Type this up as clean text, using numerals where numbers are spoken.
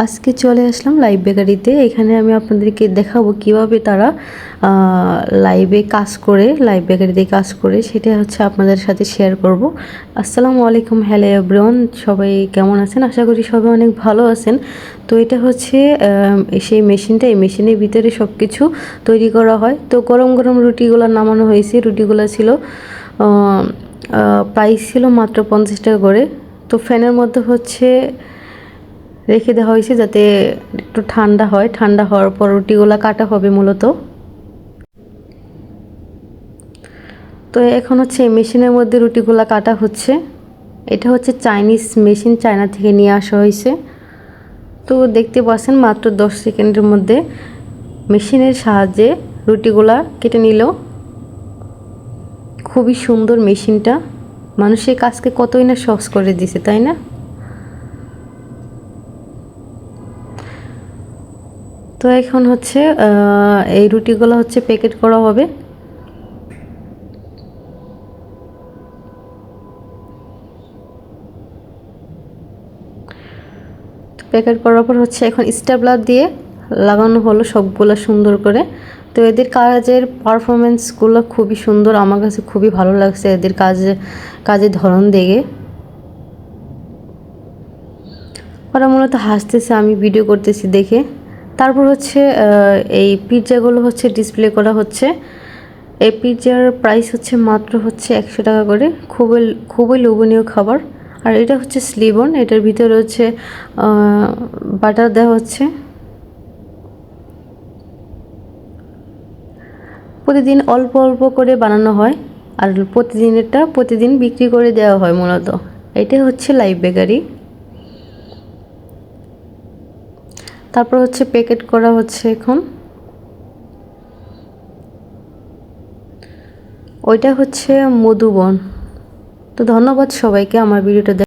আজকে চলে আসলাম লাইভ বেকারিতে। এখানে আমি আপনাদেরকে দেখাবো কিভাবে তারা লাইভে কাজ করে, লাইভ বেকারিতে কাজ করে, সেটা হচ্ছে আপনাদের সাথে শেয়ার করব। আসসালামু আলাইকুম, হ্যালো এভরিওয়ান, সবাই কেমন আছেন? আশা করি সবাই অনেক ভালো আছেন। তো এটা হচ্ছে সেই মেশিনটা, এই মেশিনের ভিতরে সব কিছু তৈরি করা হয়। তো গরম গরম রুটিগুলো নামানো হয়েছে। রুটিগুলো ছিল প্রাইস ছিল মাত্র 50 টাকা করে। তো ফ্যানের মধ্যে হচ্ছে রেখে দেওয়া হয়েছে যাতে একটু ঠান্ডা হয়। ঠান্ডা হওয়ার পর রুটিগুলো কাটা হবে মূলত। তো এখন হচ্ছে এই মেশিনের মধ্যে রুটিগুলো কাটা হচ্ছে। এটা হচ্ছে চাইনিজ মেশিন, চায়না থেকে নিয়ে আসা হয়েছে। তো দেখতে পাচ্ছেন মাত্র 10 সেকেন্ডের মধ্যে মেশিনের সাহায্যে রুটিগুলা কেটে নিল। খুবই সুন্দর মেশিনটা, মানুষের কাজকে কতই না সহজ করে দিছে, তাই না? তো এখন হচ্ছে এই রুটিগুলো হচ্ছে প্যাকেট করা হবে। প্যাকেট করার পর হচ্ছে এখন স্টেপলার দিয়ে লাগানো হলো সবগুলো সুন্দর করে। তো এদের কাজের পারফরমেন্সগুলো খুবই সুন্দর, আমার কাছে খুবই ভালো লাগছে এদের কাজের ধরন দেখে। ওরা মূলত হাসতেছে আমি ভিডিও করতেছি দেখে। তারপর হচ্ছে এই পিৎজাগুলো হচ্ছে ডিসপ্লে করা হচ্ছে। এই পিৎজার প্রাইস হচ্ছে মাত্র হচ্ছে 100 টাকা করে। খুবই খুবই লোভনীয় খাবার। আর এটা হচ্ছে স্লিবন, এটার ভিতরে হচ্ছে বাটার দেওয়া হচ্ছে। প্রতিদিন অল্প অল্প করে বানানো হয়, আর প্রতিদিনেরটা প্রতিদিন বিক্রি করে দেওয়া হয় মূলত। এটাই হচ্ছে লাইভ বেকারি। তারপর হচ্ছে প্যাকেট করা হচ্ছে এখন। ওইটা হচ্ছে মধুবন। তো ধন্যবাদ সবাইকে আমার ভিডিওটা